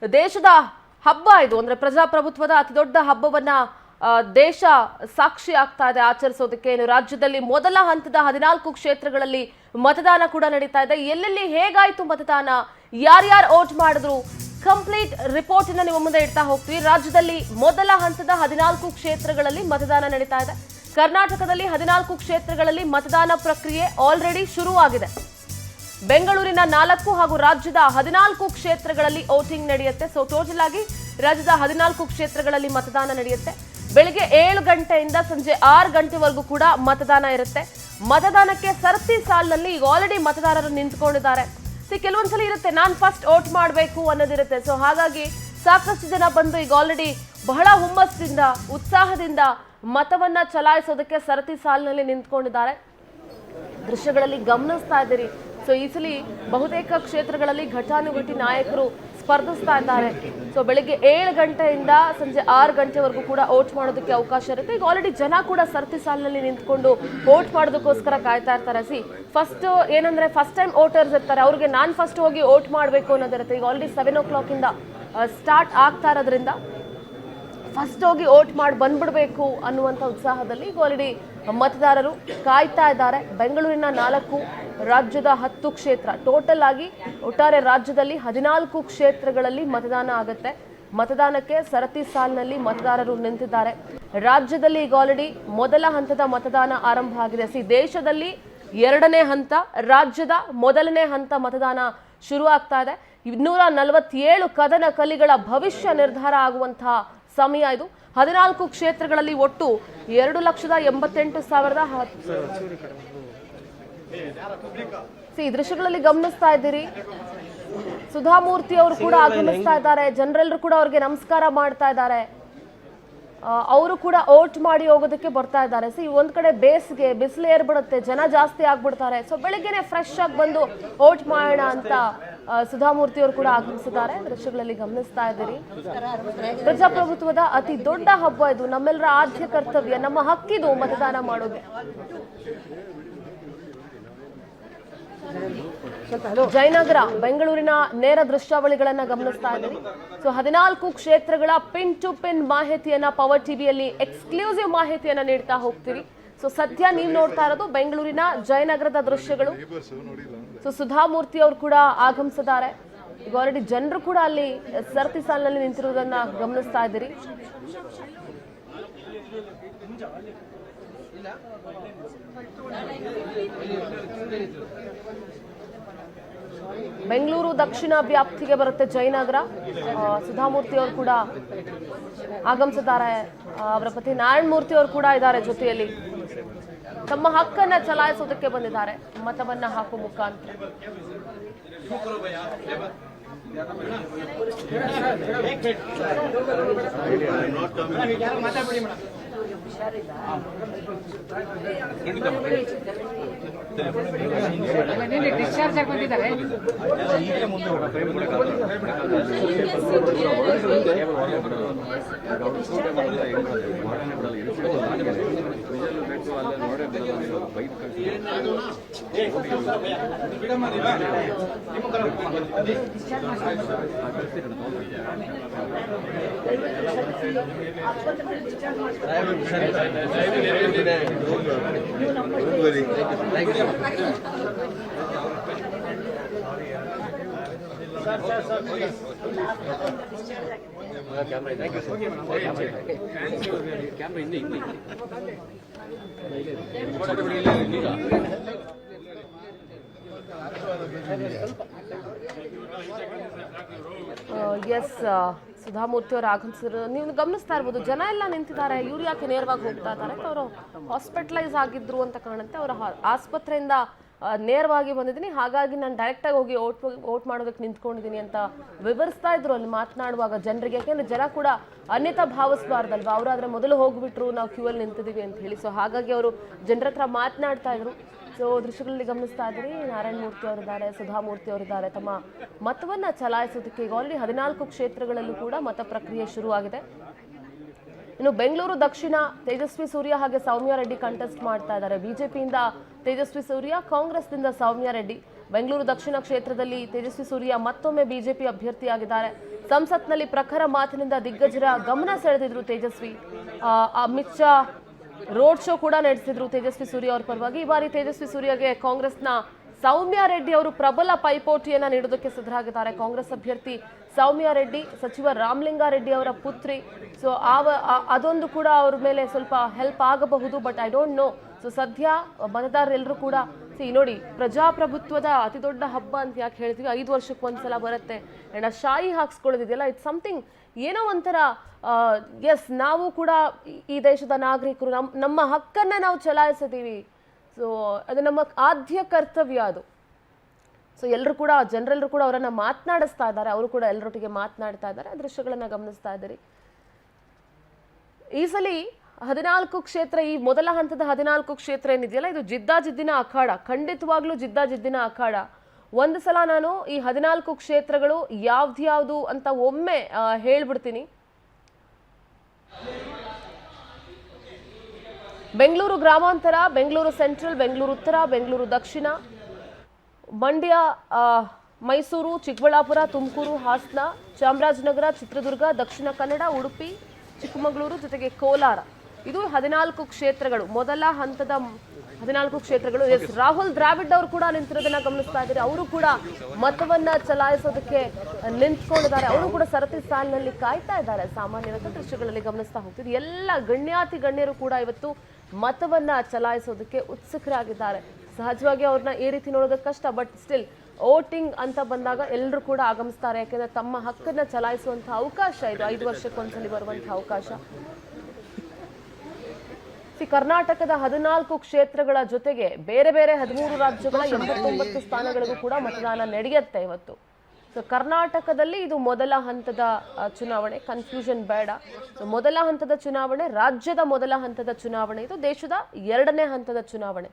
ದೇಶದ ಹಬ್ಬ ಇದು ಅಂದ್ರೆ ಪ್ರಜಾಪ್ರಭುತ್ವದ ಅತಿ ದೊಡ್ಡ ಹಬ್ಬವನ್ನ ದೇಶ ಸಾಕ್ಷಿ ಆಗ್ತಾ ಇದೆ ಆಚರಿಸೋದಕ್ಕೆ. ರಾಜ್ಯದಲ್ಲಿ ಮೊದಲ ಹಂತದ 14 ಕ್ಷೇತ್ರಗಳಲ್ಲಿ ಮತದಾನ ಕೂಡ ನಡೀತಾ ಇದೆ. ಎಲ್ಲೆಲ್ಲಿ ಹೇಗಾಯ್ತು ಮತದಾನ, ಯಾರ್ಯಾರು ವೋಟ್ ಮಾಡಿದ್ರು, ಕಂಪ್ಲೀಟ್ ರಿಪೋರ್ಟ್ ಅನ್ನ ನಿಮ್ಮ ಮುಂದೆ ಇಡ್ತಾ ಹೋಗ್ತೀವಿ. ರಾಜ್ಯದಲ್ಲಿ ಮೊದಲ ಹಂತದ 14 ಕ್ಷೇತ್ರಗಳಲ್ಲಿ ಮತದಾನ ನಡೀತಾ ಇದೆ. ಕರ್ನಾಟಕದಲ್ಲಿ 14 ಕ್ಷೇತ್ರಗಳಲ್ಲಿ ಮತದಾನ ಪ್ರಕ್ರಿಯೆ ಆಲ್ರೆಡಿ ಶುರುವಾಗಿದೆ. ಬೆಂಗಳೂರಿನ 4 ಹಾಗೂ ರಾಜ್ಯದ 14 ಕ್ಷೇತ್ರಗಳಲ್ಲಿ ವೋಟಿಂಗ್ ನಡೆಯುತ್ತೆ. ಸೊ ಟೋಟಲ್ ಆಗಿ ರಾಜ್ಯದ 14 ಕ್ಷೇತ್ರಗಳಲ್ಲಿ ಮತದಾನ ನಡೆಯುತ್ತೆ. ಬೆಳಿಗ್ಗೆ 7 ಗಂಟೆಯಿಂದ ಸಂಜೆ 6 ಗಂಟೆವರೆಗೂ ಕೂಡ ಮತದಾನ ಇರುತ್ತೆ. ಮತದಾನಕ್ಕೆ ಸರತಿ ಸಾಲಿನಲ್ಲಿ ಈಗ ಆಲ್ರೆಡಿ ಮತದಾರರು ನಿಂತ್ಕೊಂಡಿದ್ದಾರೆ. ಕೆಲವೊಂದ್ಸಲ ಇರುತ್ತೆ ನಾನು ಫಸ್ಟ್ ವೋಟ್ ಮಾಡಬೇಕು ಅನ್ನೋದಿರುತ್ತೆ. ಸೊ ಹಾಗಾಗಿ ಸಾಕಷ್ಟು ಜನ ಬಂದು ಈಗ ಆಲ್ರೆಡಿ ಬಹಳ ಹುಮ್ಮಸ್ಸಿಂದ ಉತ್ಸಾಹದಿಂದ ಮತವನ್ನ ಚಲಾಯಿಸೋದಕ್ಕೆ ಸರತಿ ಸಾಲಿನಲ್ಲಿ ನಿಂತ್ಕೊಂಡಿದ್ದಾರೆ. ದೃಶ್ಯಗಳಲ್ಲಿ ಗಮನಿಸ್ತಾ ಇದ್ದೀರಿ. ಸೊ ಈ ಸಲ ಬಹುತೇಕ ಕ್ಷೇತ್ರಗಳಲ್ಲಿ ಘಟಾನುಘಟಿ ನಾಯಕರು ಸ್ಪರ್ಧಿಸ್ತಾ ಇದ್ದಾರೆ. ಸೊ ಬೆಳಿಗ್ಗೆ 7 ಗಂಟೆಯಿಂದ ಸಂಜೆ 6 ಗಂಟೆವರೆಗೂ ಕೂಡ ವೋಟ್ ಮಾಡೋದಕ್ಕೆ ಅವಕಾಶ ಇರುತ್ತೆ. ಈಗ ಆಲ್ರೆಡಿ ಜನ ಕೂಡ ಸರತಿ ಸಾಲಿನಲ್ಲಿ ನಿಂತ್ಕೊಂಡು ವೋಟ್ ಮಾಡೋದಕ್ಕೋಸ್ಕರ ಕಾಯ್ತಾ ಇರ್ತಾರೆ. ಫಸ್ಟ್ ಏನಂದ್ರೆ ಫಸ್ಟ್ ಟೈಮ್ ವೋಟರ್ಸ್ ಇರ್ತಾರೆ, ಅವ್ರಿಗೆ ನಾನು ಫಸ್ಟ್ ಹೋಗಿ ವೋಟ್ ಮಾಡಬೇಕು ಅನ್ನೋದಿರುತ್ತೆ. ಈಗ ಆಲ್ರೆಡಿ 7 o'clock ಇಂದ ಸ್ಟಾರ್ಟ್ ಆಗ್ತಾ ಇರೋದ್ರಿಂದ ಫಸ್ಟ್ ಹೋಗಿ ವೋಟ್ ಮಾಡಿ ಬಂದ್ಬಿಡ್ಬೇಕು ಅನ್ನುವಂಥ ಉತ್ಸಾಹದಲ್ಲಿ ಈಗ ಆಲ್ರೆಡಿ ಮತದಾರರು ಕಾಯ್ತಾ ಇದ್ದಾರೆ. ಬೆಂಗಳೂರಿನ 4, ರಾಜ್ಯದ 10 ಕ್ಷೇತ್ರ, ಟೋಟಲ್ ಆಗಿ ಒಟ್ಟಾರೆ ರಾಜ್ಯದಲ್ಲಿ 14 ಕ್ಷೇತ್ರಗಳಲ್ಲಿ ಮತದಾನ ಆಗುತ್ತೆ. ಮತದಾನಕ್ಕೆ ಸರತಿ ಸಾಲಿನಲ್ಲಿ ಮತದಾರರು ನಿಂತಿದ್ದಾರೆ. ರಾಜ್ಯದಲ್ಲಿ ಈಗ ಆಲ್ರೆಡಿ ಮೊದಲ ಹಂತದ ಮತದಾನ ಆರಂಭ ಆಗಿದೆ. ದೇಶದಲ್ಲಿ 2ನೇ ಹಂತ, ರಾಜ್ಯದ ಮೊದಲನೇ ಹಂತ ಮತದಾನ ಶುರು ಆಗ್ತಾ ಇದೆ. 247 ಕದನ ಕಲಿಗಳ ಭವಿಷ್ಯ ನಿರ್ಧಾರ ಆಗುವಂತಹ ಸಮಯ ಇದು. 14 ಕ್ಷೇತ್ರಗಳಲ್ಲಿ ಒಟ್ಟು 2,88,000 ಈ ದೃಶ್ಯಗಳಲ್ಲಿ ಗಮನಿಸ್ತಾ ಇದ್ದೀರಿ. ಸುಧಾಮೂರ್ತಿ ಅವರು ಕೂಡ ಆಗಮಿಸ್ತಾ ಇದ್ದಾರೆ. ಜನರೆಲ್ಲರೂ ಕೂಡ ಅವ್ರಿಗೆ ನಮಸ್ಕಾರ ಮಾಡ್ತಾ ಇದ್ದಾರೆ. ಅವರು ಕೂಡ ವೋಟ್ ಮಾಡಿ ಹೋಗೋದಕ್ಕೆ ಬರ್ತಾ ಇದ್ದಾರೆ. ಒಂದ್ ಕಡೆ ಬೇಸಿಗೆ, ಬಿಸಿಲು ಏರ್ಬಿಡುತ್ತೆ, ಜನ ಜಾಸ್ತಿ ಆಗ್ಬಿಡ್ತಾರೆ. ಸೊ ಬೆಳಿಗ್ಗೆನೆ ಫ್ರೆಶ್ ಆಗಿ ಬಂದು ವೋಟ್ ಮಾಡೋಣ ಅಂತ ಸುಧಾಮೂರ್ತಿ ಅವರು ಕೂಡ ಆಗಮಿಸಿದ್ದಾರೆ. ದೃಶ್ಯಗಳಲ್ಲಿ ಗಮನಿಸ್ತಾ ಇದ್ದೀರಿ. ಪ್ರಜಾಪ್ರಭುತ್ವದ ಅತಿ ದೊಡ್ಡ ಹಬ್ಬ ಇದು. ನಮ್ಮೆಲ್ಲರ ಆದ್ಯ ಕರ್ತವ್ಯ, ನಮ್ಮ ಹಕ್ಕಿದು ಮತದಾನ ಮಾಡೋದು. ಜಯನಗರ, ಬೆಂಗಳೂರಿನ ನೇರ ದೃಶ್ಯಾವಳಿಗಳನ್ನ ಗಮನಿಸ್ತಾ ಇದ್ದೀವಿ. ಸೊ 14 ಕ್ಷೇತ್ರಗಳ ಪಿನ್ ಟು ಪಿನ್ ಮಾಹಿತಿಯನ್ನ ಪವರ್ ಟಿವಿಯಲ್ಲಿ ಎಕ್ಸ್ಕ್ಲೂಸಿವ್ ಮಾಹಿತಿಯನ್ನ ನೀಡ್ತಾ ಹೋಗ್ತೀವಿ. ಸೊ ಸದ್ಯ ನೀವು ನೋಡ್ತಾ ಇರೋದು ಬೆಂಗಳೂರಿನ ಜಯನಗರದ ದೃಶ್ಯಗಳು. ಸೊ ಸುಧಾಮೂರ್ತಿ ಅವರು ಕೂಡ ಆಗಮಿಸಿದ್ದಾರೆ. ಈಗ ಆಲ್ರೆಡಿ ಜನರು ಕೂಡ ಅಲ್ಲಿ ಸರತಿ ಸಾಲಿನಲ್ಲಿ ನಿಂತಿರುವುದನ್ನ ಗಮನಿಸ್ತಾ ಇದ್ದೀರಿ. ಬೆಂಗಳೂರು ದಕ್ಷಿಣ ವ್ಯಾಪ್ತಿಗೆ ಬರುತ್ತೆ ಜಯನಗರ. ಸುಧಾಮೂರ್ತಿ ಅವರು ಕೂಡ ಆಗಮಿಸಿದ್ದಾರೆ. ಅವರ ಪತಿ ನಾರಾಯಣಮೂರ್ತಿ ಅವರು ಕೂಡ ಇದ್ದಾರೆ ಜೊತೆಯಲ್ಲಿ. ತಮ್ಮ ಹಕ್ಕನ್ನ ಚಲಾಯಿಸೋದಕ್ಕೆ ಬಂದಿದ್ದಾರೆ ಮತವನ್ನ ಹಾಕುವ ಮುಖಾಂತರ. ಡಿಸ್ಚಾರ್ಜ್ ಆಗಿ ಬಂದಿದ್ದಾರೆ. ಎಸ್, ಸುಧಾಮೂರ್ತಿ ಅವರು ಆಗಮಿಸಿದ್ರು. ನೀವು ಗಮನಿಸ್ತಾ ಇರ್ಬೋದು, ಜನ ಎಲ್ಲ ನಿಂತಿದ್ದಾರೆ. ಇವ್ರು ಯಾಕೆ ನೇರವಾಗಿ ಹೋಗ್ತಾ ಇದ್ದಾರೆ? ಅವರು ಹಾಸ್ಪಿಟಲೈಸ್ ಆಗಿದ್ರು ಅಂತ ಕಾಣುತ್ತೆ. ಅವರ ಆಸ್ಪತ್ರೆಯಿಂದ ನೇರವಾಗಿ ಬಂದಿದ್ದೀನಿ, ಹಾಗಾಗಿ ನಾನು ಡೈರೆಕ್ಟಾಗಿ ಹೋಗಿ ವೋಟ್ ಮಾಡೋದಕ್ಕೆ ನಿಂತ್ಕೊಂಡಿದ್ದೀನಿ ಅಂತ ವಿವರಿಸ್ತಾ ಇದ್ರು ಅಲ್ಲಿ ಮಾತನಾಡುವಾಗ ಜನರಿಗೆ. ಯಾಕೆಂದ್ರೆ ಜನ ಕೂಡ ಅನ್ಯತಾ ಭಾವಿಸಬಾರ್ದಲ್ವಾ, ಅವರಾದ್ರೆ ಮೊದಲು ಹೋಗ್ಬಿಟ್ರು, ನಾವು ಕ್ಯೂ ಅಲ್ಲಿ ನಿಂತಿದ್ದೀವಿ ಅಂತ ಹೇಳಿ. ಸೊ ಹಾಗಾಗಿ ಅವರು ಜನರ ಹತ್ರ ಮಾತನಾಡ್ತಾ ಇದ್ರು. ಸೊ ದೃಶ್ಯಗಳಲ್ಲಿ ಗಮನಿಸ್ತಾ ಇದ್ದೀರಿ, ನಾರಾಯಣಮೂರ್ತಿ ಅವರಿದ್ದಾರೆ, ಸುಧಾಮೂರ್ತಿ ಅವರಿದ್ದಾರೆ. ತಮ್ಮ ಮತವನ್ನ ಚಲಾಯಿಸೋದಕ್ಕೆ ಈಗ ಆಲ್ರೆಡಿ 14 ಕ್ಷೇತ್ರಗಳಲ್ಲೂ ಕೂಡ ಮತ ಪ್ರಕ್ರಿಯೆ ಶುರುವಾಗಿದೆ. ಇನ್ನು ಬೆಂಗಳೂರು ದಕ್ಷಿಣ ತೇಜಸ್ವಿ ಸೂರ್ಯ ಹಾಗೆ ಸೌಮ್ಯ ರೆಡ್ಡಿ ಕಂಟೆಸ್ಟ್ ಮಾಡ್ತಾ ಇದ್ದಾರೆ. ಬಿಜೆಪಿಯಿಂದ ತೇಜಸ್ವಿ ಸೂರ್ಯ, ಕಾಂಗ್ರೆಸ್ನಿಂದ ಸೌಮ್ಯ ರೆಡ್ಡಿ. ಬೆಂಗಳೂರು ದಕ್ಷಿಣ ಕ್ಷೇತ್ರದಲ್ಲಿ ತೇಜಸ್ವಿ ಸೂರ್ಯ ಮತ್ತೊಮ್ಮೆ ಬಿಜೆಪಿ ಅಭ್ಯರ್ಥಿಯಾಗಿದ್ದಾರೆ. ಸಂಸತ್ನಲ್ಲಿ ಪ್ರಖರ ಮಾತಿನಿಂದ ದಿಗ್ಗಜರ ಗಮನ ಸೆಳೆದಿದ್ರು ತೇಜಸ್ವಿ. ಅಮಿತ್ ಶಾ ರೋಡ್ ಶೋ ಕೂಡ ನಡೆಸಿದ್ರು ತೇಜಸ್ವಿ ಸೂರ್ಯ ಅವರ ಪರವಾಗಿ. ಈ ಬಾರಿ ತೇಜಸ್ವಿ ಸೂರ್ಯಗೆ ಕಾಂಗ್ರೆಸ್ನ ಸೌಮ್ಯ ರೆಡ್ಡಿ ಅವರು ಪ್ರಬಲ ಪೈಪೋಟಿಯನ್ನ ನೀಡೋದಕ್ಕೆ ಸಿದ್ಧರಾಗಿದ್ದಾರೆ. ಕಾಂಗ್ರೆಸ್ ಅಭ್ಯರ್ಥಿ ಸೌಮ್ಯ ರೆಡ್ಡಿ ಸಚಿವ ರಾಮಲಿಂಗಾರೆಡ್ಡಿ ಅವರ ಪುತ್ರಿ. ಸೊ ಅದೊಂದು ಕೂಡ ಅವ್ರ ಮೇಲೆ ಸ್ವಲ್ಪ ಹೆಲ್ಪ್ ಆಗಬಹುದು, but I don't know. So ಸದ್ಯ ಮತದಾರರೆಲ್ಲರೂ ಕೂಡ ನೋಡಿ, ಪ್ರಜಾಪ್ರಭುತ್ವದ ಅತಿ ದೊಡ್ಡ ಹಬ್ಬ ಅಂತ ಯಾಕೆ ಹೇಳ್ತೀವಿ, 5 ವರ್ಷಕ್ಕೆ ಒಂದ್ಸಲ ಬರುತ್ತೆ. ಅಂಡ್ ಆ ಶಾಯಿ ಹಾಕ್ಸ್ಕೊಳ್ಳೋದಿದೆಯಲ್ಲ, ಇಟ್ಸ್ ಸಮಥಿಂಗ್ ಏನೋ ಒಂಥರ ಎಸ್ ನಾವು ಕೂಡ ಈ ದೇಶದ ನಾಗರಿಕರು, ನಮ್ಮ ಹಕ್ಕನ್ನ ನಾವು ಚಲಾಯಿಸಿದೀವಿ. ಸೊ ಅದು ನಮ್ಮ ಆದ್ಯ ಕರ್ತವ್ಯ ಅದು. ಸೊ ಎಲ್ಲರೂ ಕೂಡ ಜನರೆಲ್ಲರೂ ಕೂಡ ಅವರನ್ನ ಮಾತನಾಡಿಸ್ತಾ ಇದ್ದಾರೆ, ಅವರು ಕೂಡ ಎಲ್ಲರೊಟ್ಟಿಗೆ ಮಾತನಾಡ್ತಾ ಇದ್ದಾರೆ. ಆ ದೃಶ್ಯಗಳನ್ನ ಗಮನಿಸ್ತಾ ಇದ್ದೀರಿ. ಈ ಸಲ 14 ಕ್ಷೇತ್ರ, ಈ ಮೊದಲ ಹಂತದ 14 ಕ್ಷೇತ್ರ ಏನಿದೆಯಲ್ಲ, ಇದು ಜಿದ್ದಾಜಿದ್ದಿನ ಅಖಾಡ, ಖಂಡಿತವಾಗ್ಲೂ ಜಿದ್ದಾಜಿದ್ದಿನ ಅಖಾಡ. ಒಂದು ಸಲ ನಾನು ಈ 14 ಕ್ಷೇತ್ರಗಳು ಯಾವ್ದ್ಯಾವ್ದು ಅಂತ ಒಮ್ಮೆ ಹೇಳ್ಬಿಡ್ತೀನಿ. ಬೆಂಗಳೂರು ಗ್ರಾಮಾಂತರ, ಬೆಂಗಳೂರು ಸೆಂಟ್ರಲ್, ಬೆಂಗಳೂರು ಉತ್ತರ, ಬೆಂಗಳೂರು ದಕ್ಷಿಣ, ಮಂಡ್ಯ, ಮೈಸೂರು, ಚಿಕ್ಕಬಳ್ಳಾಪುರ, ತುಮಕೂರು, ಹಾಸನ, ಚಾಮರಾಜನಗರ, ಚಿತ್ರದುರ್ಗ, ದಕ್ಷಿಣ ಕನ್ನಡ, ಉಡುಪಿ, ಚಿಕ್ಕಮಗಳೂರು, ಜೊತೆಗೆ ಕೋಲಾರ. ಇದು 14 ಕ್ಷೇತ್ರಗಳು, ಮೊದಲ ಹಂತದ 14 ಕ್ಷೇತ್ರಗಳು. ಎಸ್, ರಾಹುಲ್ ದ್ರಾವಿಡ್ ಅವರು ಕೂಡ ನಿಂತಿರೋದನ್ನ ಗಮನಿಸ್ತಾ ಇದ್ದಾರೆ. ಅವರು ಕೂಡ ಮತವನ್ನ ಚಲಾಯಿಸೋದಕ್ಕೆ ನಿಂತ್ಕೊಂಡಿದ್ದಾರೆ. ಅವರು ಕೂಡ ಸರತಿ ಸಾಲಿನಲ್ಲಿ ಕಾಯ್ತಾ ಇದ್ದಾರೆ. ಸಾಮಾನ್ಯರಂತ ದೃಶ್ಯಗಳಲ್ಲಿ ಗಮನಿಸ್ತಾ ಹೋಗ್ತಿದೆ. ಎಲ್ಲ ಗಣ್ಯಾತಿ ಗಣ್ಯರು ಕೂಡ ಇವತ್ತು ಮತವನ್ನ ಚಲಾಯಿಸೋದಕ್ಕೆ ಉತ್ಸುಕರಾಗಿದ್ದಾರೆ. ಸಹಜವಾಗಿ ಅವ್ರನ್ನ ಈ ರೀತಿ ನೋಡೋದಕ್ಕೆ ಕಷ್ಟ, ಬಟ್ ಸ್ಟಿಲ್ ವೋಟಿಂಗ್ ಅಂತ ಬಂದಾಗ ಎಲ್ಲರೂ ಕೂಡ ಆಗಮಿಸ್ತಾರೆ. ಯಾಕೆಂದ್ರೆ ತಮ್ಮ ಹಕ್ಕನ್ನ ಚಲಾಯಿಸುವಂತಹ ಅವಕಾಶ ಇದು, 5 ವರ್ಷಕ್ಕೊಂದ್ಸಲಿ ಬರುವಂತಹ ಅವಕಾಶ. ಕರ್ನಾಟಕದ 14 ಕ್ಷೇತ್ರಗಳ ಜೊತೆಗೆ ಬೇರೆ ಬೇರೆ 13 ರಾಜ್ಯಗಳ 89 ಸ್ಥಾನಗಳಿಗೂ ಕೂಡ ಮತದಾನ ನಡೆಯುತ್ತೆ ಇವತ್ತು. ಸೊ ಕರ್ನಾಟಕದಲ್ಲಿ ಇದು ಮೊದಲ ಹಂತದ ಚುನಾವಣೆ, ಕನ್ಫ್ಯೂಷನ್ ಬೇಡ. ಸೊ ಮೊದಲ ಹಂತದ ಚುನಾವಣೆ, ರಾಜ್ಯದ ಮೊದಲ ಹಂತದ ಚುನಾವಣೆ, ಇದು ದೇಶದ 2ನೇ ಹಂತದ ಚುನಾವಣೆ.